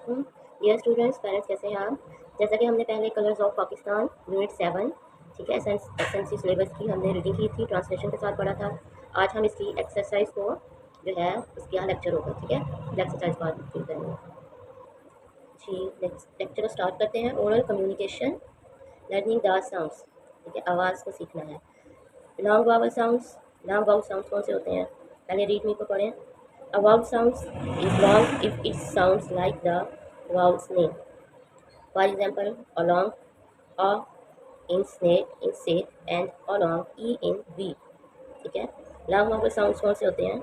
वालेकुम dear students, parents, कैसे हैं आप। जैसा कि हमने पहले कलर्स ऑफ पाकिस्तान यूनिट 7 ठीक है एसएनसी सिलेबस की हमने रीडिंग की थी, ट्रांसलेशन के साथ पढ़ा था। आज हम इसकी एक्सरसाइज को जो है उसका यहाँ लेक्चर होगा, ठीक है। एक्सरसाइज को आज फिल करेंगे जी। लेक्चर को स्टार्ट करते हैं। Oral communication, learning the sounds, ठीक है, आवाज़ को सीखना है। Long vowel sounds, long vowel sounds कौन से होते हैं, पहले रीड मी को पढ़ें। A vowel sounds is long if it sounds like the vowel's name. For example, along, a in snake, in safe, and along, e in we. ठीक है। Long vowel sounds कौन से होते हैं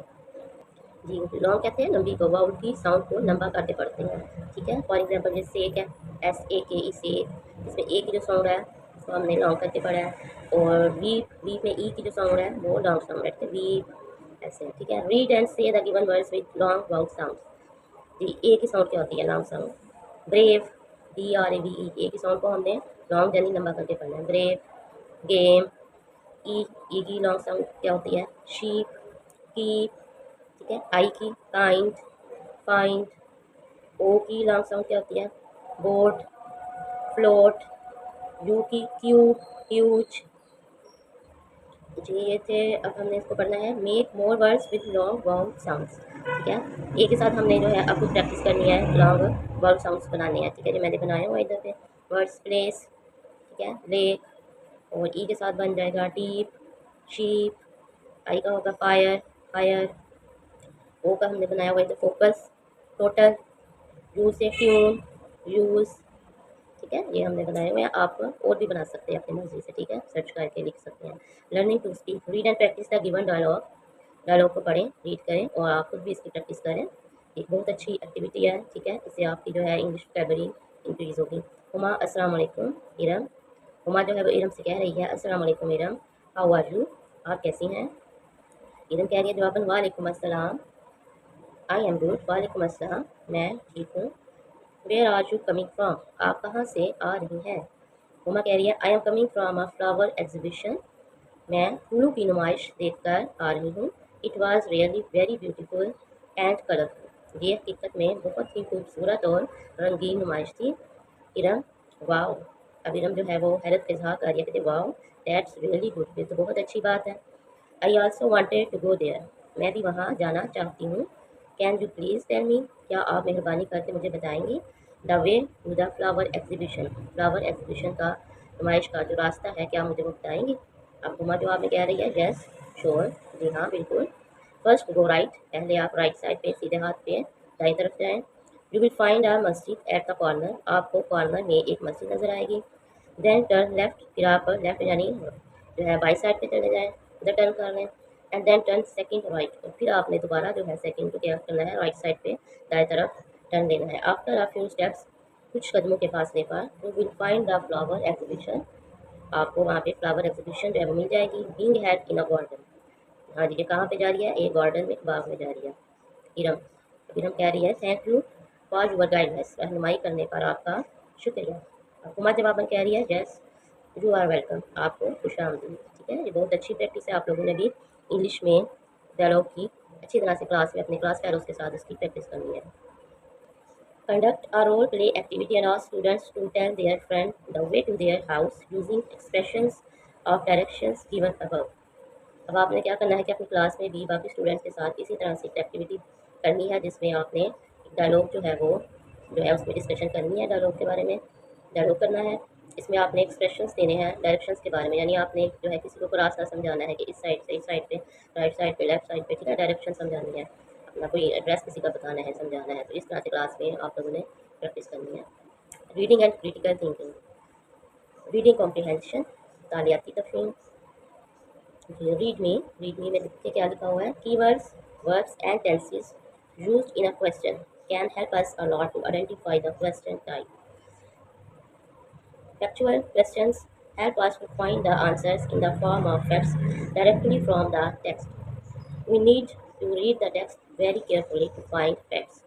जी। लॉन्ग कहते हैं लंबी को, वावल की साउंड को लंबा करके पढ़ते हैं, ठीक है। फॉर एग्जांपल जैसे सेक है, SAKE सेक, इसमें ए की जो साउंड है उसको हमने लॉन्ग करके पढ़ा है। और वीप में ई की जो साउंड है वो लॉन्ग साउंड है, वीप ऐसे, ठीक है। Read and say the given words with long vowel sound जी। ए की साउंड क्या होती है, long sound. Brave, BRAVE, A की साउंड को हमने लॉन्ग यानी लंबा करके पढ़ना है, ब्रेव। गेम, ई की लॉन्ग साउंड क्या होती है, शीप, कीप, ठीक है। आई की काइंड, फाइंड। ओ की लॉन्ग साउंड क्या होती है, बोट, फ्लोट। यू की क्यूब, ह्यूज जी। ये थे। अब हमने इसको पढ़ना है make more words with long vowel sounds, ठीक है। ए के साथ हमने जो है आपको प्रैक्टिस करनी है, लॉन्ग वाउल साउंड्स बनाने हैं, ठीक है। जो मैंने बनाया हुआ इधर पे वर्ड्स, प्लेस, ठीक है, लेक। और ई के साथ बन जाएगा डीप, शीप। आई का होगा फायर, फायर। ओ का हमने बनाया हुआ इधर फोकस, टोटल। यू से ट्यून, यूज़, ठीक है। ये हमने बनाए हुए हैं, आप और भी बना सकते हैं अपनी मर्जी से, ठीक है, सर्च करके लिख सकते हैं। Learning to speak, read and practice the given dialogue, dialogue को पढ़ें, रीड करें और आप खुद भी इसकी प्रैक्टिस करें। एक बहुत अच्छी एक्टिविटी है, ठीक है। इससे आपकी जो है इंग्लिश वोकैबुलरी इंक्रीज़ होगी। हुमा अस्सलाम वालेकुम इरम, हुमा जो है वो इरम से कह रही है अस्सलाम वालेकुम इरम, हाउ आर यू, आप कैसी हैं। इरम कह रही है जवाबन वालेकुम अस्सलाम, आई एम गुड, वालेकुम अस्सलाम, मैं ठीक हूँ। Where are you coming from, आप कहाँ से आ रही हैं। हुमा कह रही है I am coming from a flower exhibition, मैं फूलों की नुमाइश देखकर आ रही हूँ। It was really very beautiful and colourful, ये हकीकत में बहुत ही खूबसूरत और रंगीन नुमाइश थी। इरम, वाओ, अब इरम जो है वो हैरत का इजहार कर रही है, कहते वाओ दैट्स रियली गुड, ये तो बहुत अच्छी बात है। I also wanted to go there, मैं भी वहाँ जाना चाहती हूँ। Can you please tell me, क्या आप मेहरबानी करके मुझे बताएंगी। The way to the flower exhibition, flower exhibition का, नुमाइश का जो रास्ता है, क्या मुझे वो बताएंगी। अब हुमा जवाब में कह रही है यस श्योर, जी हाँ बिल्कुल। फर्स्ट गो राइट, पहले आप राइट साइड पे सीधे हाथ पे दाई तरफ जाएँ। यू विल फाइंड आर मस्जिद एट द कॉर्नर, आपको कॉर्नर में एक मस्जिद नज़र आएगी। देन टर्न लेफ्ट, फिर आप लेफ्ट यानी जो है बाई साइड पे चले जाएँ, उधर टर्न कर लें। And then turn second right, और फिर आपने दोबारा जो है सेकंड को क्या करना है, राइट साइड पे दाएं तरफ टर्न लेना है। आफ्टर अ फ्यू स्टेप्स, कुछ कदमों के फासले पर, you will find the flower exhibition, आपको वहाँ पे फ्लावर एग्जीबिशन जो है वो मिल जाएगी। Being held in a garden, हाँ जी, ये कहाँ पे जा रही है, एक गार्डन में, बाग में जा रही है। इरम, इरम कह रही है thank you for your guidance, रहनुमाई करने पर आपका शुक्रिया। हुमा जवाबन कह रही है यस यू आर वेलकम, आपको खुशामदीद, ठीक है। ये बहुत अच्छी प्रैक्टिस है, आप लोगों ने भी इंग्लिश में डायलॉग की अच्छी तरह से क्लास में अपने क्लास फेलोज के साथ इसकी प्रैक्टिस करनी है। Conduct a role play activity and ask students to tell their friend the way to their house using expressions of directions given above. अब आपने क्या करना है कि अपनी क्लास में भी बाकी स्टूडेंट्स के साथ इसी तरह से एक्टिविटी करनी है, जिसमें आपने डायलॉग जो है वो जो है उसमें डिस्कशन करनी है, डायलॉग के बारे में डायलॉग करना है। इसमें आपने एक्सप्रेशंस देने हैं डायरेक्शंस के बारे में, यानी आपने जो है किसी को रास्ता समझाना है कि इस साइड से इस साइड पे, राइट साइड पे, लेफ्ट साइड पे, ठीक है, डायरेक्शन समझानी है। अपना कोई एड्रेस किसी का बताना है, समझाना है, तो इस तरह से क्लास में आप लोगों ने प्रैक्टिस करनी है। Reading and critical thinking, reading comprehension, तालियाती तफहीम। रीड मी में देखिए क्या लिखा हुआ है, keywords, verbs and tenses used in a question can help us a lot to identify the question type. Factual questions help us to find the answers in the form of facts directly from the text. We need to read the text very carefully to find facts.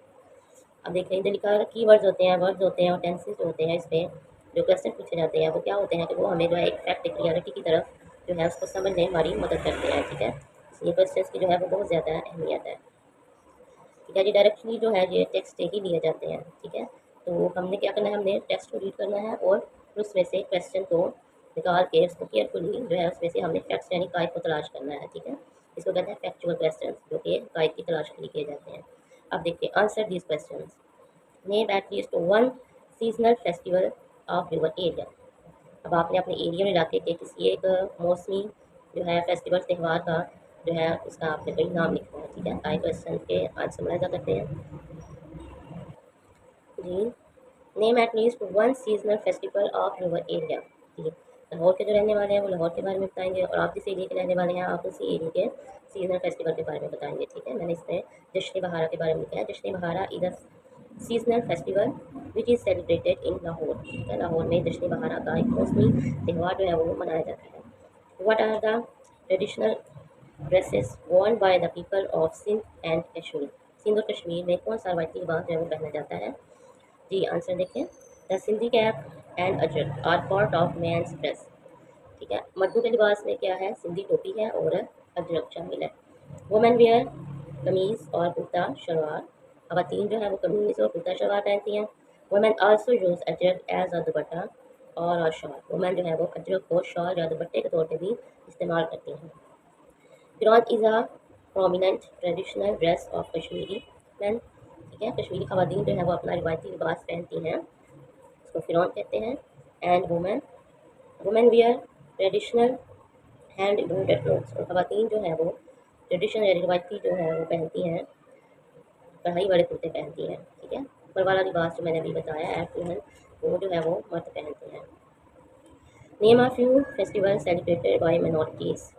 अब देखें इधर लिखा है keywords होते हैं, words होते हैं और टेंसेस जो होते हैं, इसमें जो क्वेश्चन पूछे जाते हैं वो क्या होते हैं कि वो हमें जो है एक फैक्ट, एक रियलिटी की तरफ जो है उसको समझने में हमारी मदद करते हैं, ठीक है। इसलिए क्वेश्चन की जो है वो बहुत ज़्यादा अहमियत है, ठीक है जी। डायरेक्टली जो है ये टेक्स्ट ही लिए जाते हैं, ठीक है। तो हमने क्या करना है, हमने टेक्स्ट को रीड करना है और उसमें से क्वेश्चन को निकाल के उसको केयरफुली जो है उसमें से हमने फैक्ट्स यानी कायद को तलाश करना है। ठीक है, इसको कहते हैं फैक्चुअल क्वेश्चन, जो कि कायद की तलाश के लिए किए जाते हैं। अब देखते हैं, answer these question. Name at least one seasonal festival of your area. अब आपने अपने एरिया में इलाके के किसी एक मौसमी जो है फेस्टिवल त्यौहार का जो है उसका आपने कोई नाम लिखना है। ठीक है, आई क्वेश्चन के आंसर मलाजा करते हैं जी। Name at least one seasonal festival of your area. जी, लाहौर के जो रहने वाले हैं वो लाहौर के बारे में बताएंगे, और आप जिस एरिया के रहने वाले हैं आप उसी एरिया के सीजनल फेस्टिवल के बारे में बताएंगे। ठीक है, मैंने इसमें जश्न बहारा के बारे में लिखा है। जश्न बहारा is a seasonal festival which is celebrated in Lahore. ठीक है, लाहौर में जश्न बहारा का एक मौसमी त्यौहार जो है वो मनाया जाता है। What are the traditional dresses worn by the people of Sindh and Kashmir. Sindh और कश्मीर में कौन सा रवायती लिबास जो है वो पहना जाता है। जी, आंसर देखें, the Sindhi cap and ajrak are part of men's dress. ठीक है, मर्दों के लिबास में क्या है, सिंधी टोपी है और अजरक शामिल है। वुमेन वेयर कमीज और कुर्ता शलवार। खवातीन जो है वो कमीज और कुर्ता शलवार पहनती हैं। Women also use ajrak as a dupatta और शॉल। वुमेन जो है वो अजरक को शॉल या दुपट्टे के तौर पर भी इस्तेमाल करती हैं। फिरौन is a prominent traditional dress of Kashmiri man. ठीक है, कश्मीरी खवातीन जो है वो अपना रिवायती लिबास पहनती हैं, उसको फिरौन कहते हैं। And women women wear traditional hand embroidered clothes. और खवातीन जो है वो ट्रेडिशनल या रिवायती जो है वो पहनती हैं, कढ़ाई वाले कुर्ते पहनती हैं। ठीक है, ऊपर वाला लिबास जो मैंने अभी बताया एफियन, वो जो है वो मर्द पहनते हैं। Name of few festival celebrated by minorities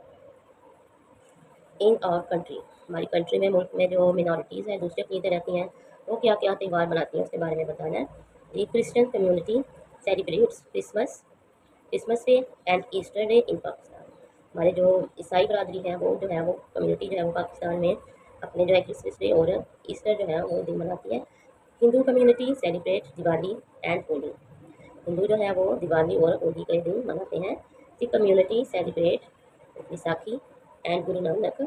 in our country. हमारी कंट्री में, मुल्क में जो मिनॉरिटीज़ हैं, दूसरे अक़ीदे रहती हैं, वो क्या क्या त्यौहार मनाती हैं उसके बारे में बताना है। ये Christian community celebrates Christmas Christmas day and Easter day in Pakistan. हमारे जो ईसाई बरादरी है वो जो है वो कम्युनिटी जो है वो पाकिस्तान में अपने जो है क्रिसमस डे और ईस्टर जो है वो दिन मनाती है। Hindu community celebrate Diwali and Holi. Hindu जो है वो दिवाली और होली के दिन मनाते हैं। Sikh community celebrate Vaisakhi and Guru Nanak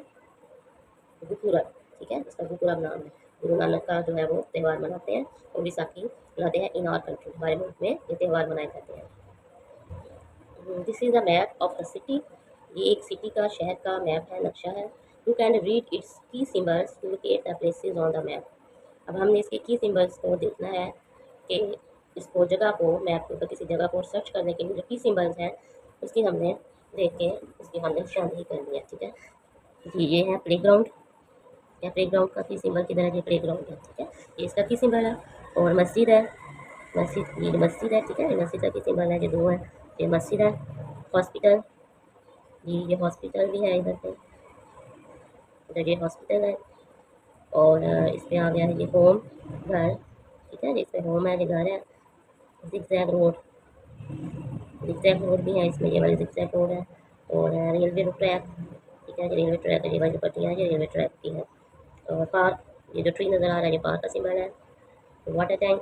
Gurpurab. ठीक है, इसका गुरुपूरब नाम है। गुरु नानक का जो है वो त्यौहार मनाते हैं और विसाखी मनाते हैं। इन आवर कंट्री, हमारे मुल्क में ये त्यौहार मनाए जाते हैं। This is the map of the city. ये एक सिटी का, शहर का मैप है, नक्शा है। You can read its key symbols to locate the places on the map. अब हमने इसके की सिम्बल्स को देखना है कि इसको जगह को, मैप के ऊपर किसी जगह को सर्च करने के लिए जो की सिम्बल्स हैं उसकी हमने देख के उसकी हमने निशानदेही करनी है। ठीक है जी, ये है प्ले ग्राउंड या प्ले ग्राउंड का की सिंबल किधर है, ये प्ले ग्राउंड है। ठीक है, ये इसका की सिंबल है। और मस्जिद है, मस्जिद, ये मस्जिद है। ठीक है, ये मस्जिद का की सिंबल है, ये दो है, ये मस्जिद है। हॉस्पिटल, ये हॉस्पिटल भी है इधर पे, इधर ये हॉस्पिटल है। और इसमें आ गया है ये होम, घर। ठीक है, इसमें होम है, ये घर है। जिगजैग रोड, जिगजैग रोड भी है इसमें, ये वाली जिगजैग रोड है। और रेलवे ट्रैक। ठीक है, ये रेलवे ट्रैक है, ये वाली पट्टियाँ हैं, ये रेलवे ट्रैक की है। और पार्क, ये जो ट्री नज़र आ रहा है ये पार्क का सिंबल है। वाटर टैंक,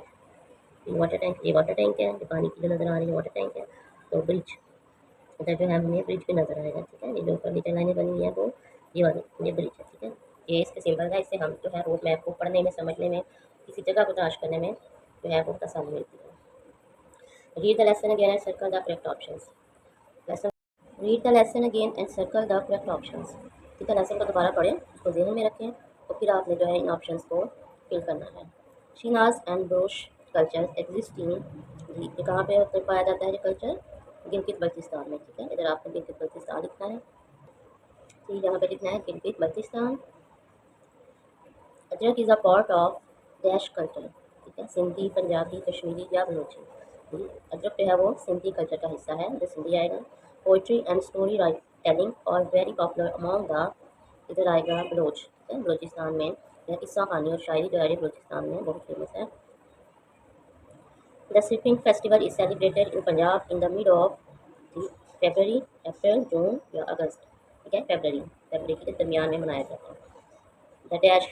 वाटर टैंक, ये वाटर टैंक है, ये पानी की जो नज़र आ रही है वाटर टैंक है। तो ब्रिज, इधर जो है हमें ब्रिज भी नज़र आएगा। ठीक है, ये जो ऊपर नीचे लाइनें बनी हुई है वो ये वाली, ये ब्रिज है। ठीक है, ये इसके सिंबल है, इससे हम जो है रोड मैप को पढ़ने में, समझने में, किसी जगह को तलाश करने में जो है बहुत आसानी मिलती है। Read the lesson again and circle the correct options. Lesson, read the lesson again and circle the correct options. ठीक है, लेसन को दोबारा पढ़ें, उसको ज़हन में रखें और फिर आपने जो है इन ऑप्शंस को फिल करना है। शीनाज एंड ब्रोश कल्चर एग्जिस्टिंग, ये कहाँ पे पाया जाता है ये कल्चर, गिलगित बल्तिस्तान में। ठीक है, इधर आपको गिलगित बल्तिस्तान लिखना है। ठीक, यहाँ पे लिखना है Gilgit Baltistan. Ajrak is a part of dash culture. ठीक है, सिंधी, पंजाबी, कश्मीरी या बलोची। अजरक जो है वो सिंधी कल्चर का हिस्सा है, जो सिंधी आएगा। Poetry and story right telling और वेरी पॉपुलर अमॉन्ग द, इधर आएगा बलोच। ठीक है, बलोचिस्तान में यह किस्सा कहानी और शायरी जो है बलोचिस्तान में बहुत फेमस है। The Sweeping Festival is celebrated in Punjab in the mid of February, अप्रैल, जून या अगस्त। ठीक है, फरवरी के दरमियान में मनाया जाता है। द डैश,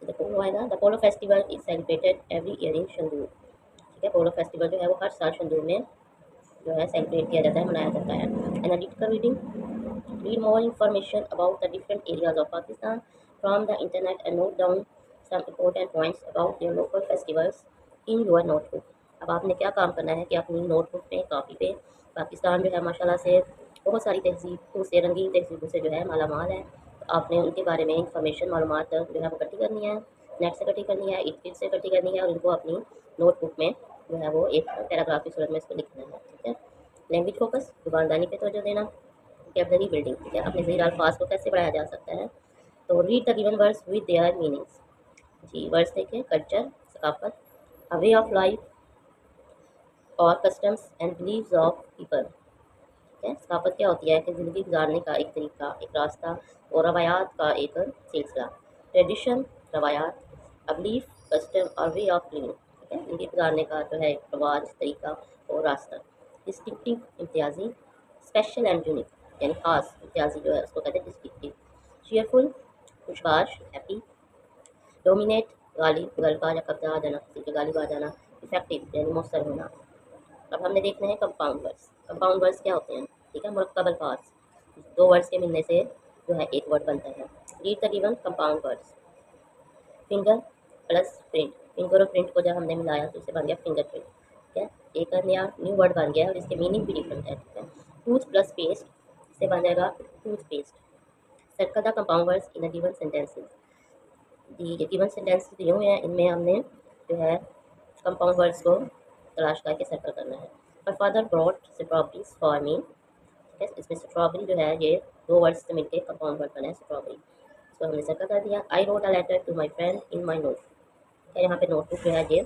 द पोलो आएगा। The polo festival is celebrated every year in Shandur. ठीक है, पोलो फेस्टिवल जो है वो हर साल शंदूर में जो है सेलिब्रेट किया जाता है, मनाया जाता है। Analytical reading, read more information about the different areas of Pakistan from the internet and note down some important points about their local festivals in your notebook. अब आपने क्या काम करना है कि अपनी नोटबुक पे, कॉपी पे, पाकिस्तान जो है माशाल्लाह से बहुत सारी तहजीबों से, रंगीन तहजीबों से जो है माला माल है। तो आपने उनके बारे में इंफॉर्मेशन, मालूमात जो है वो इकट्ठी करनी है, नेट से इकट्ठी करनी है, इट से इकट्ठी करनी है और उनको अपनी नोटबुक में जो है वो एक पैराग्राफ की सूरत में इसको लिखना है। ठीक है। लैंग्वेज फोकस, जुबानदानी पे तवज्जो देना, वोकैबुलरी बिल्डिंग। ठीक है। अपने ज़हीर अल्फाज को कैसे बढ़ाया जा सकता है, तो read the given words with their meanings. जी, वर्ड्स देखें, कल्चर, सकाफत, अ वे ऑफ लाइफ और customs and beliefs of people. ठीक है। सकाफत क्या होती है कि ज़िंदगी गुजारने का एक तरीका, एक रास्ता और रवायात का एक सिलसिला। ट्रेडिशन, रवायात, अ बिलीफ, कस्टम और वे ऑफ लिविंग। ठीक है। ज़िंदगी गुजारने का जो है एक रवाज, तरीका और रास्ता। डिस्टिंक्टिव, इम्तियाजी, स्पेशल एंड यूनिक, यानी खास, इम्तियाजी जो है उसको कहते हैं डिस्टिंक्टिव। चीयरफुल, खुशबाश, हैप्पी। डोमिनेट, गालिब, गलबा या कब्जा आ जाना, किसी पे गालिब आ जाना। इफेक्टिव यानी मौसर होना। अब हमने देखना है कंपाउंड वर्ड्स। कंपाउंड वर्ड्स क्या होते हैं? ठीक है, मुरक्कब अल्फाज, दो वर्ड्स के मिलने से जो है एक वर्ड बनता है। Read the given compound words. Finger plus print, finger और प्रिंट को जब हमने मिलाया तो उससे बन गया फिंगर प्रिंट। ठीक है। एक नया न्यू वर्ड बन गया और इसके मीनिंग भी डिफरेंट है। ठीक है। टूथ प्लस पेस्ट, इससे बन जाएगा tooth paste. Circle the compound words in a given sentences. ये गिवन सेंटेंस दिए हुए हैं, इनमें हमने जो है कंपाउंड वर्ड्स को तलाश करके सर्कल करना है। My father brought strawberries for me. ठीक है। इसमें स्ट्रॉबेरी जो है ये दो वर्ड्स से मिलकर कंपाउंड वर्ड बना है स्ट्रॉबेरी। इसको हमने सर्कल कर दिया। I wrote a letter to my friend in my note. यहाँ पे नोटबुक जो है ये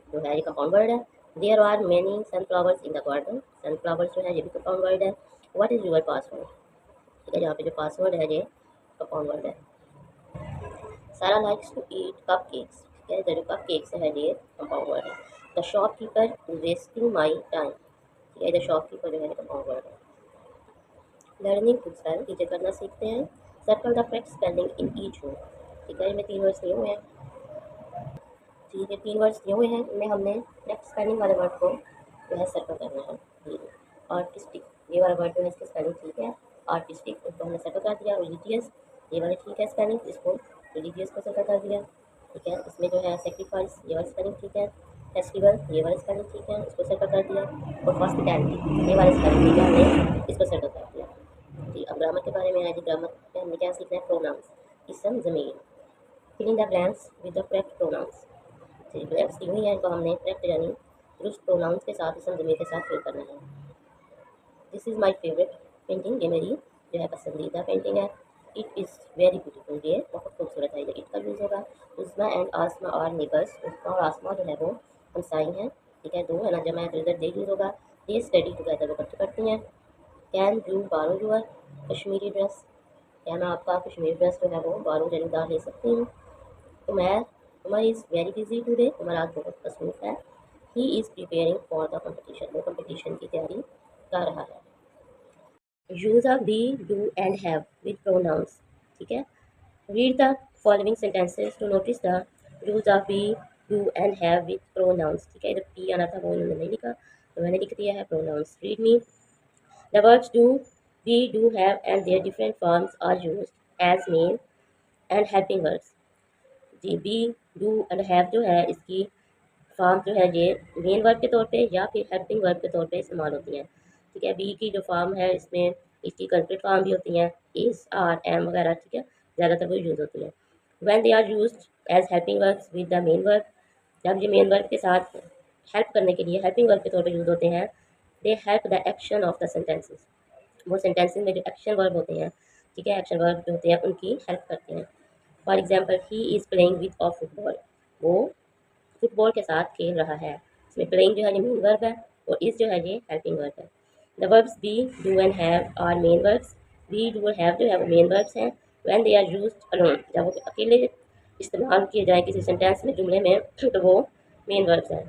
जो है ये कंपाउंड वर्ड है। There are many sunflowers in the garden. Sunflowers जो है ये भी कंपाउंड वर्ड है। What is your password. ठीक है। यहाँ पे जो पासवर्ड है ये कंपाउंड वर्ड है। Sara likes to eat cupcakes. ठीक है। जो कप केक्स है ये कंपाउंड वर्ड है। The shopkeeper is wasting my time. ठीक है। द शॉपकीपर जो है कंपाउंड वर्ड है। लर्निंग टू स्पेल, चीज़ें करना सीखते हैं। Circle the correct spelling in each word. ठीक है। इनमें तीन वर्ड्स दिए हुए हैं। जी, ये तीन वर्ड्स दिए हुए हैं, इनमें हमने करेक्ट स्पेलिंग वाले वर्ड को जो है सर्कल करना है। जी, आर्टिस्टिक, ये वाला वर्ड जो है इसकी स्पेलिंग ठीक है। आर्टिस्टिक, इसको हमने सर्कल कर दिया। रिलीजियस, ये वाला ठीक है स्पेलिंग, इसको रिलीजियस को सर्कल कर दिया। ठीक है। इसमें जो है सेक्रीफाइस, ये वाला स्पेलिंग ठीक है। फेस्टिवल, ये वाला स्पेलिंग ठीक है, इसको सर्कल कर दिया। और हॉस्पिटैलिटी, ये वाला स्पेलिंग ठीक है, हमने इसको सर्कल कर दिया। जी, अब ग्रामर के बारे में है। जी, ग्रामर में हमने क्या सीखना है? प्रोनाउंस, इसम, ज़मीर। Fill in the blanks with the correct pronouns. जी, ब्लैंक्स दी हुई हैं, इनको हमने करेक्ट यानी दुरुस्त प्रोनाउंस के साथ, इसम, ज़मीर के साथ फिल करना है। This is my favourite painting, ये मेरी जो है पसंदीदा पेंटिंग है। इट इज़ वेरी ब्यूटीफुल, ये बहुत खूबसूरत है। ये इट का यूज़ होगा। उस्मा एंड आसमा और नेबर्स, उस्मा और आसमा जो है वो हमसाई हैं। ठीक है। दो है ना, जमा है तो इधर दे यूज़ होगा। दे स्टडी टुगेदर, वो इकट्ठे करती हैं। कैन यू बारो यूअर कश्मीरी ड्रेस, क्या मैं आपका कश्मीरी ड्रेस जो है वो बारो यानी उधार ले सकती हूँ। Umar, Umar is very busy today, Umar आज बहुत मसरूफ है। He is preparing for the competition, वो कंपटीशन की तैयारी कर रहा है। Use a be, do and have with pronouns. ठीक है। Read the following sentences to notice the use of be, do and have with pronouns. ठीक है। इधर पी आना था, वो उन्होंने नहीं लिखा तो मैंने लिख दिया है pronouns. Read me the words do, be, do, have and their different forms are used as main and helping words. जी, बी, डू एंड हैव जो है इसकी फॉर्म जो है ये मेन वर्ब के तौर पे या फिर हेल्पिंग वर्ब के तौर पे इस्तेमाल होती हैं। ठीक है। बी की जो फॉर्म है इसमें इसकी कंक्रीट फॉर्म भी होती हैं, इज, आर, एम वगैरह। ठीक है। ज़्यादातर वो यूज़ होती है। When they are used as helping verbs with the main verb, जब ये मेन वर्ब के साथ हेल्प करने के लिए हेल्पिंग वर्ब के तौर पे यूज़ होते हैं। They help the action of the sentences, वो सेंटेंसेस में जो एक्शन वर्ब होते हैं, ठीक है, एक्शन वर्ब जो होते हैं उनकी हेल्प करते हैं। For example, he is playing with a football, वो फुटबॉल के साथ खेल रहा है। इसमें प्लेइंग जो है ये मेन वर्ब है और इस जो है ये हेल्पिंग वर्ब है। The verbs be, do and have are main verbs. Be, do और हैव जो है वो मेन वर्ब्स हैं। When they are used alone, जब वो अकेले इस्तेमाल किए जाए किसी सेंटेंस में, जुमले में, तो वो मेन वर्ब्स हैं।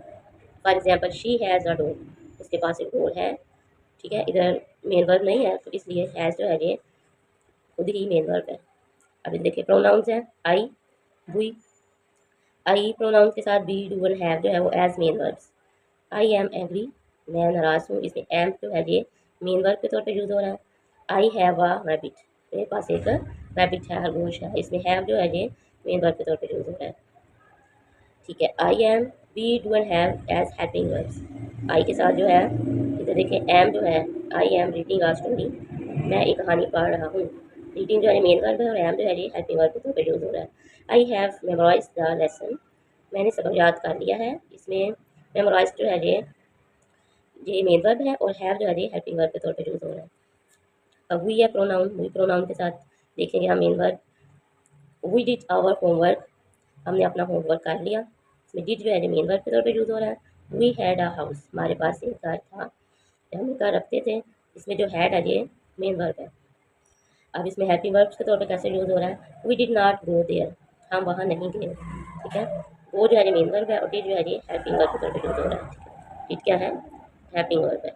For example, she has a dog, उसके पास एक डॉग है। ठीक है। इधर मेन वर्ब नहीं है तो इसलिए हैज़ जो है ये खुद ही मेन वर्ब है। अभी देखिए प्रोनाउंस है आई, वी। आई प्रोनाउंस के साथ बी, डू और हैव जो है वो as main verbs. I am angry, मैं नाराज हूँ, इसमें एम जो है ये मेन वर्ब के तौर पे यूज़ हो रहा है। आई हैव अ रैबिट, मेरे पास एक रैबिट है, खरगोश है, इसमें हैव जो है ये मेन वर्ब के तौर पे यूज़ हो रहा है। ठीक है। I am we do and have as helping verbs. I के साथ जो है इधर देखिए एम जो है, I am reading a story, मैं एक कहानी पढ़ रहा हूँ। रीडिंग जो है मेन वर्ब है और एम जो है ये हेल्पिंग वर्ब के तौर पर यूज़ हो रहा है। I have memorise the lesson, मैंने सबक याद कर लिया है। इसमें मेमोराइज जो है ये मेन वर्ब है और हैव जो है ये हेल्पिंग वर्ब के तौर पर यूज़ हो रहा है। अब वी है प्रोनाउन, वी प्रोनाउन के साथ देखेंगे हम main verb. We did our homework, हमने अपना होमवर्क कर लिया। इसमें डिड जो है मेन वर्ब के तौर पे यूज़ हो रहा है। वी हैड अ हाउस, हमारे पास एक घर था, हम घर रखते थे। इसमें जो हैड है ये मेन वर्ब है। अब इसमें हेल्पिंग वर्ब्स के तौर पे कैसे यूज़ हो रहा है। We did not go there, हम वहाँ नहीं गए, ठीक है। वो जो है ये मेन वर्ब है और डिड जो है ये हेल्पिंग वर्ब के तौर पे यूज़ हो रहा है। डिड क्या है, हेल्पिंग वर्ब है।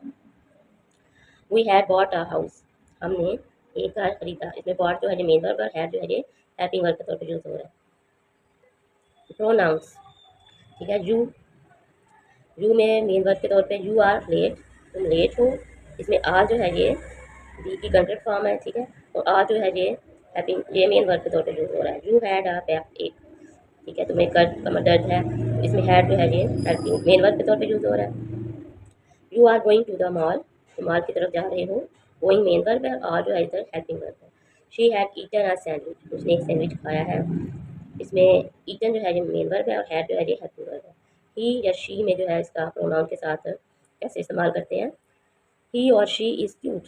We had bought a house, हमने एक घर खरीदा। इसमें बॉट जो है ये मेन वर्ब और हैड जो है ये हेल्पिंग वर्ब के तौर पे यूज़ हो रहा है। प्रोनाउंस, ठीक है। यू में मेन वर्ब के तौर पे यू आर लेट, तुम लेट हो। इसमें आर जो है ये बी की कंट्रेक्ट फॉर्म है, ठीक है। और आर जो है ये मेन वर्ब के तौर पे यूज़ हो रहा है। यू हैड अ बैक एक, ठीक है, तुम्हें कमर दर्द है। इसमें हैड जो है ये हेल्पिंग मेन वर्ब के तौर पे यूज़ हो रहा है। You are going to the mall, तुम मॉल की तरफ जा रहे हो। गोइंग मेन वर्ब है, आर जो है इधर हेल्पिंग वर्ब है। She had eaten a sandwich, उसने एक सैंडविच खाया है। इसमें ईटन जो है ये मेन वर्ब है और हैड जो है ये हेल्पिंग वर्ब है। ही या शी में जो है इसका प्रोनाउन के साथ कैसे इस्तेमाल करते हैं। ही और शी इज़ क्यूट,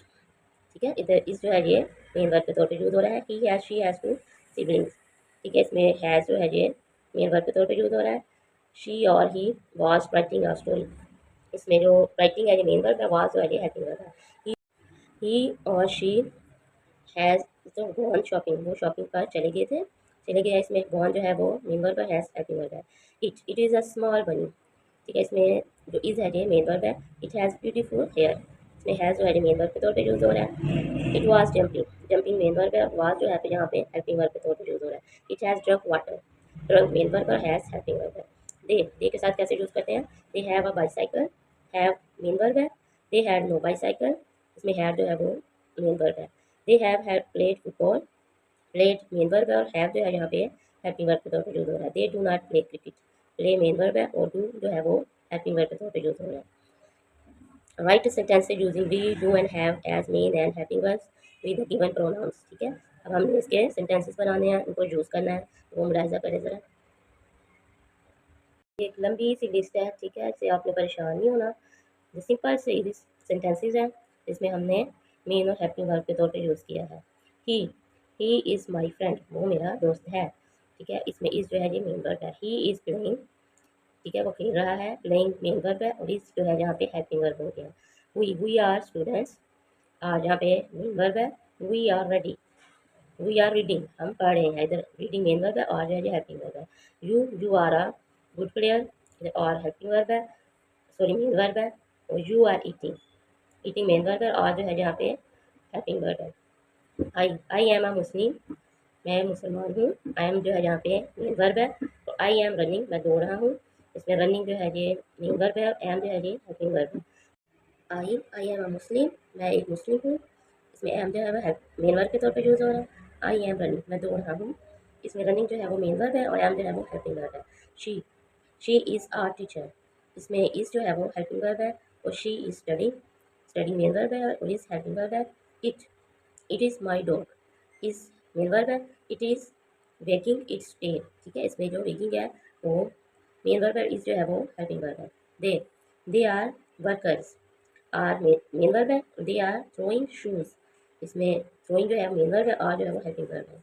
ठीक है। इधर इस जो है ये मेन वर्ब के तौर पे यूज़ हो रहा है। He has she has to siblings, ठीक है। इसमें हैज़ जो है ये मेन वर्ब के तौर पे यूज़ हो रहा है। शी और he was writing a story, इसमें जो राइटिंग है ये मेन वर्ब है, वाज जो है ये हेल्पिंग वर्ब है। ही और शी हैज़ तो गॉन शॉपिंग, वो शॉपिंग पर चले गए थे, चले गए। इसमें गॉन जो है वो मेन वर्ब है, हैज़ हेल्पिंग वर्ब है। इट इज़ अ स्मॉल बनी, ठीक है। इसमें जो इज़ है ये मेन वर्ब है। इट हैज़ ब्यूटीफुल हेयर, इसमें हैज़ जो है ये मेन वर्ब के तौर पे यूज़ हो रहा है। It was jumping, jumping main verb है, वाज जो है पे यहाँ पे हेल्पिंग वर्ब के तौर पे यूज़ हो रहा है। It has drunk water, drunk main verb और हैज़ हेल्पिंग वर्ब है। दे के साथ कैसे यूज़ करते हैं। They have a bicycle, have main verb है। दे हैड नो बाईसाइकिल, इसमें हैड जो है वो मेन वर्ब है। They have played football, played main verb है और हैव जो है यहाँ पे हेल्पिंग वर्ब के तौर पे यूज़ हो रहा है। They do not play cricket, play main verb है और डू जो है वो हेल्पिंग वर्ब के तौर पे यूज़ हो रहा है। Write sentences using we do and have as main and helping verbs with the given pronouns, ठीक है। अब हमने इसके सेंटेंसेस बनाने हैं, उनको यूज़ करना है, तो वो मुलाहिजा करें ज़रा। एक लंबी सी लिस्ट है, ठीक है, इससे आपने परेशान नहीं होना। जो सिंपल से सेंटेंसेस हैं इसमें हमने मेन और हेल्पिंग वर्ब के तौर पे यूज़ किया है। ही ही इज़ माई फ्रेंड, वो मेरा दोस्त है, ठीक है। इसमें इज़ जो है ये मेन वर्ब है। ही इज़ प्लेइंग, ठीक है, वो खेल रहा है। प्लेइंग मेन वर्ब है और इज़ जो है यहाँ पे हेल्पिंग वर्ब हो गया। वी आर स्टूडेंट्स, जहाँ पे मेन वर्ब है। We are ready, we are reading, हम पढ़ रहे हैं। इधर रीडिंग मेन वर्ब है और जो है हेल्पिंग वर्ब है। You are a good player और हेल्पिंग वर्ब है, सॉरी मेन वर्ब है। और you are eating, eating main verb है और जो है यहाँ पे हेल्पिंग वर्ब है। आई एम अ मुस्लिम, मैं मुसलमान हूँ। आई एम जो है यहाँ पे मेन वर्ब है। और आई एम रनिंग, मैं दौड़ रहा हूँ। इसमें रनिंग जो है ये मेन वर्ब है और एम जो है ये हेल्पिंग वर्ब है। आई एम अ मुस्लिम, मैं एक मुस्लिम हूँ। इसमें एम जो है वह मेन वर्ब के तौर पे यूज़ हो रहा है। आई एम रनिंग, मैं दौड़ रहा हूँ। इसमें रनिंग जो है वो मेन वर्ब है और एम जो है वो हेल्पिंग वर्ब है। She she is our teacher, इसमें इज़ जो है वो हेल्पिंग वर्ब है और she is studying, studying main verb है और इज़ हेल्पिंग वर्ब है। It is my dog, is main verb है। It is wagging its tail, ठीक है। इसमें जो वेकिंग है वो मेन वर्ब है, इज़ जो है वो हेल्पिंग वर्ब है। They are workers, are main verb है। दे आर थ्रोइंग शूज़, इसमें थ्रोइंग जो है मेन वर्ब है, आर जो है वो हेल्पिंग वर्ब है।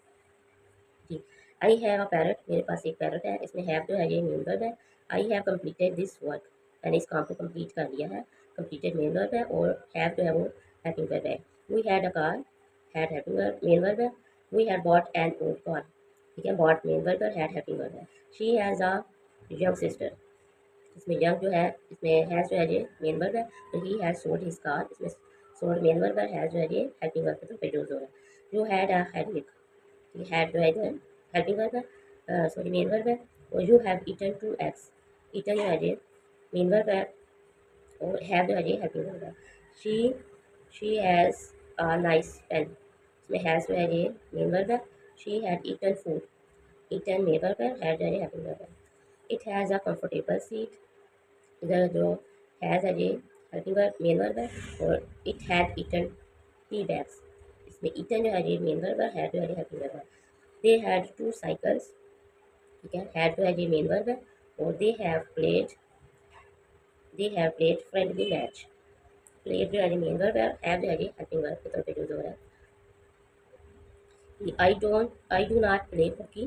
जी, आई हैव अ पैरट, मेरे पास एक पैरट है। इसमें हैव जो है ये मेन वर्ब है। I have completed this work, मैंने इस काम को कंप्लीट कर लिया है। कंप्लीटेड मेन वर्ब है और हैव जो है वो हेल्पिंग वर्ब है। We had a car, had helping verb main verb है। We had bought an old car, ठीक है, बॉट मेन वर्ब है, हैड हेल्पिंग वर्ब है। She has a young sister, इसमें यंग जो है इसमें हैज़ जो है ये मेन वर्ब है। तो he has sold his car, इसमें सोल्ड मेन वर्ब है, हैज़ जो है ये हेल्पिंग वर्ब के तौर पे यूज़ हो रहा है। यू हैड अ हेडेक, ये हैड जो है इधर हेल्पिंग वर्ब है, सॉरी मेन वर्ब है। और you have eaten 2 eggs, eaten जो है ये मेन वर्ब है और हैव जो है ये हेल्पिंग वर्ब है। She she has a nice pen, इसमें हैज़ जो है ये मेन वर्ब है। She had eaten food, eaten main verb है, हैड जो है हेल्पिंग वर्ब है। It has a comfortable seat. इधर जो हैज़ है ये हेल्पिंग वर्ब मेन वर्ब है, और it had eaten tea bags, इसमें ईटन जो है ये मेन वर्ब है, हैड जो है ये हेल्पिंग वर्ब है। दे हैड 2 साइकिल्स, ठीक है, हैड जो है ये मेन वर्ब है, और they have played friendly match. Played जो है ये मेन वर्ब है, हैव जो है ये हेल्पिंग वर्ब के तौर पे यूज हो रहा है। I do not play hockey,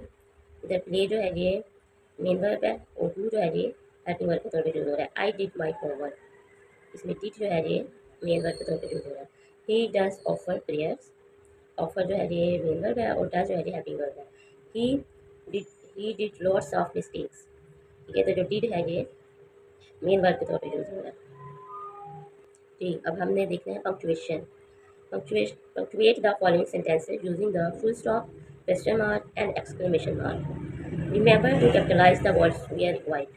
इधर प्ले जो है ये मेन वर्ब है, और डू जो है ये हेल्पिंग वर्ब के तौर पे यूज हो रहा है। आई डिड माई होमवर्क, इसमें डिड जो है ये मेन वर्ब के तौर पे यूज हो रहा है। He does offer prayers, offer जो है ये मेन वर्ब है, और डज जो है ये हेल्पिंग वर्ब है। He did he did lots of mistakes, ठीक है, तो जो डिड है ये मेन वर्ब के तौर पे यूज हो रहा है। ठीक, अब हमने देखना है punctuation. Punctuate the following sentences using the full stop, question mark and exclamation mark. Remember to capitalize the words where required.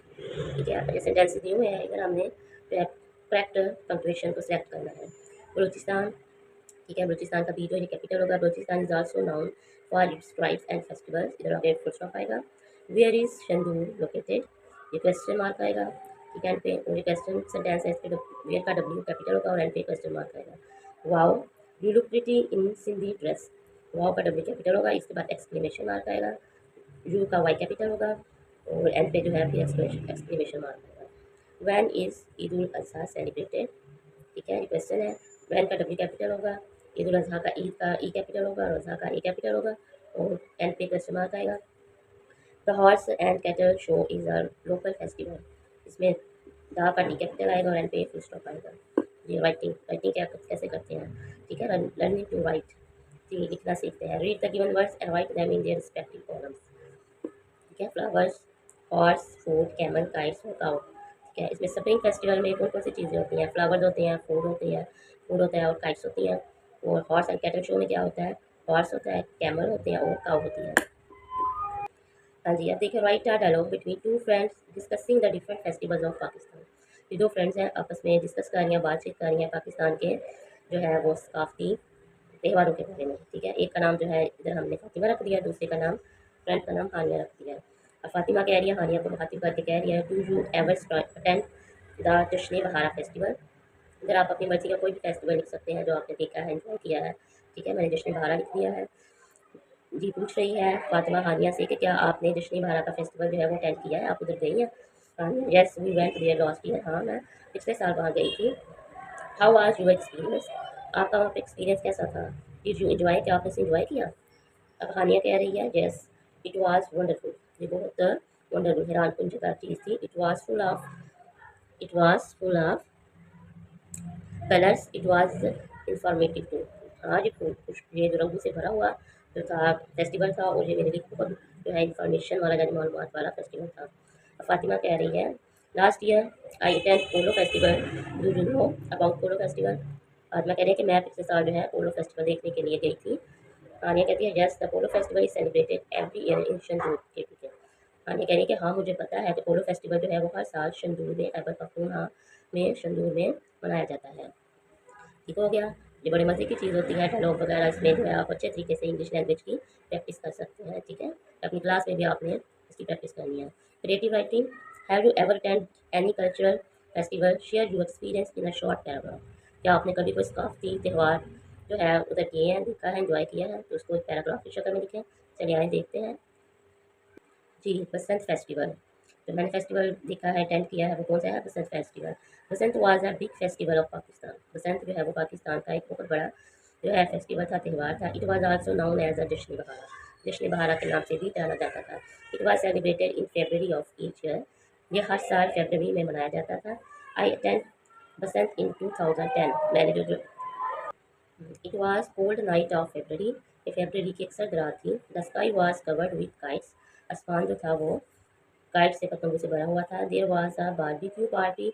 ठीक है, ये सेंटेंस दिए हुए हैं, अगर हमने करेक्ट पंक्चुएशन को सिलेक्ट करना है। बलूचिस्तान, ठीक है, बलूचिस्तान का बी जो है कैपिटल होगा। Balochistan is also known for its tribes and festivals, इधर आगे फुल स्टॉप आएगा। वेयर इज शंदूर लोकेटेड, ये क्वेश्चन मार्क आएगा, ठीक है, एंड पे ये क्वेश्चन सेंटेंस है, इस पे वेयर का डब्ल्यू कैपिटल होगा और एंड पे क्वेश्चन मार्क आएगा। Wow you look pretty in Sindhi dress, wow का डब्ल्यू कैपिटल होगा, इसके बाद एक्सक्लेमेशन मार्क आएगा, यू का वाई कैपिटल होगा, और एंड पे जो है फिर एक्सक्लेमेशन मार्क आएगा। When is Eid ul Azha celebrated, ठीक है, क्वेश्चन है, व्हेन का डब्ल्यू कैपिटल होगा, ईद उल अज़हा का ईद का ई कैपिटल होगा और अज़हा का ए कैपिटल होगा, और एंड पे क्वेश्चन मार्क आएगा। The horse and cattle show is a local festival, इसमें द का डी कैपिटल आएगा और एंड पे फुल स्टॉप आएगा। ये राइटिंग क्या कैसे करते हैं, ठीक है, लर्निंग टू राइट, जी लिखना सीखते हैं। Read the given words and write them in their respective columns, ठीक है। Flowers, horse, food, camel, kites और काउ, ठीक है। इसमें स्प्रिंग फेस्टिवल में कौन कौन सी चीज़ें होती हैं, फ्लावर्स होते हैं, फूड होता है और काइट्स होती हैं। और हॉर्स एंड कैटल शो में क्या होता है, हॉर्स होता है, कैमल होते हैं और काउ होती है। हाँ जी, अब देखिए, write a dialogue between two friends discussing the different festivals of Pakistan. ये दो फ्रेंड्स हैं, आपस में डिस्कस कर रही हैं, बातचीत कर रही हैं पाकिस्तान के जो है वो सकाफती त्योहारों के बारे में, ठीक है। एक का नाम जो है इधर हमने फातिमा रख दिया, दूसरे का नाम फ्रेंड का नाम हानिया रख दिया। अब फातिमा कह रही है हानिया को मुखातिब करके कह रही है, do you ever attend the जश्न बहारा फेस्टिवल। इधर आप अपनी मर्जी का कोई भी फेस्टिवल लिख सकते हैं जो आपने देखा है, एंजॉय किया है, ठीक है। मैंने जश्न बहारा लिख दिया है। जी पूछ रही है फातिमा हानिया से कि क्या आपने जश्न बहारा का फेस्टिवल जो है वो अटेंड किया है, आप उधर गई हैं। Hania, yes we went there last year, हाँ मैं पिछले साल वहाँ गई थी। हाउ वाज योर एक्सपीरियंस, आपका वहाँ पे एक्सपीरियंस कैसा था। डिड यू एंजॉय, क्या आपने एंजॉय किया। अब हानिया कह रही है, यस इट वाज वंडरफुल, ये बहुत वंडरफुल हैरान कुन जगह चीज़ थी। It was full of colours, it was informative too, हाँ ये ये जो रंगों से भरा हुआ जो था फेस्टिवल था, और ये मेरे लिए बहुत जो है इंफॉर्मेशन वाला यानी मालूमात वाला फेस्टिवल था। अब फातिमा कह रही है, last year I attend polo festival, do you know about polo festival. Fatima कह रही है कि मैं पिछले साल जो है पोलो फेस्टिवल देखने के लिए गई थी। हानिया कहती है, yes the polo festival is celebrated every year in Shandur के, ठीक है। हानिया कह रही है कि हाँ मुझे पता है कि पोलो फेस्टिवल जो है वो हर साल शंदूर में, खैबर पख्तूनख्वा में शंदूर में मनाया जाता है, ठीक हो गया। ये बड़े मज़े की चीज़ होती है, डायलॉग वगैरह इसमें जो है आप अच्छे तरीके से इंग्लिश लैंग्वेज की प्रैक्टिस कर सकते हैं, ठीक है। अपनी क्लास में भी आपने इसकी प्रैक्टिस करनी है। Creative writing, have you ever attend any cultural festival, share your experience in a short paragraph. क्या आपने कभी कोई सकाफती त्यौहार जो है उधर किए हैं, देखा है, एंजॉय किया है, तो उसको एक पैराग्राफ की शक्ल में लिखें। चलिए आए देखते हैं। जी, बसंत फेस्टिवल, जो मैंने फेस्टिवल देखा है, अटेंड किया है, वो कौन सा है, Basant festival. Basant was a big festival of Pakistan, Basant जो है वो पाकिस्तान का एक बहुत बड़ा जो है फेस्टिवल था, त्यौहार था। It was also known as a Jashn Bahara, जश्न बहारा के नाम से भी जाना जाता था। It was celebrated in February of each year, ये हर साल फरवरी में मनाया जाता था। आई अटेंड बसंत इन 2010, मैंने जो it was cold night of February, ये फरवरी की एक सर्द रात थी। The sky was covered with kites, आसमान जो था वो काइट से, पतंगों से भरा हुआ था। There was a barbecue party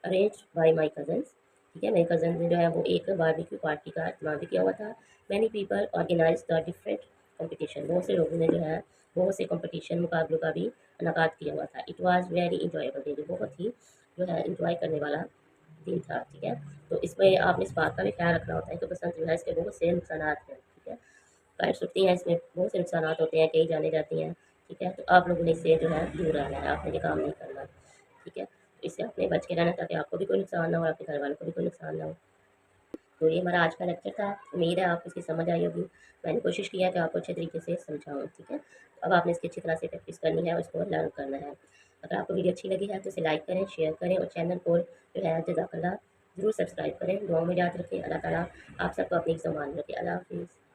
arranged by my cousins, ठीक है, मेरे कजन ने जो है वो एक बारबेक्यू पार्टी का इस्तेमाल भी किया हुआ था। Many people organise the different competition, बहुत से लोगों ने जो है बहुत से कॉम्पिटिशन मुकाबलों का भी इनकाद किया हुआ था। It was very enjoyable day, बहुत ही जो है इंजॉय करने वाला दिन था, ठीक है। तो इसमें आपने इस बात का भी ख्याल रखना होता है कि बसंत जो है इसके बहुत से नुकसान हैं, ठीक है। काइट्स उड़ती हैं, इसमें बहुत से नुकसान होते हैं, कई जाने जाती हैं, ठीक है। तो आप लोगों ने इससे जो है दूर रहना है, आपने ये काम नहीं करना, ठीक है। तो इससे अपने बच के रहना, ताकि आपको भी कोई नुकसान ना हो, आपके घर वालों को भी कोई नुकसान ना हो। तो ये हमारा आज का लेक्चर था। उम्मीद है आपको इसकी समझ आई होगी। मैंने कोशिश किया कि आपको अच्छे तरीके से समझाऊँ, ठीक है। अब आपने इसकी अच्छी तरह से प्रैक्टिस करनी है और इसको लर्न करना है। अगर आपको वीडियो अच्छी लगी है तो इसे लाइक करें, शेयर करें और चैनल को जो है जज़ाकल्लाह ज़रूर सब्सक्राइब करें। दुआओं में याद रखें। अल्लाह ताला आप सबको अपनी ज़ुबान रखे। अल्लाह हाफ़िज़।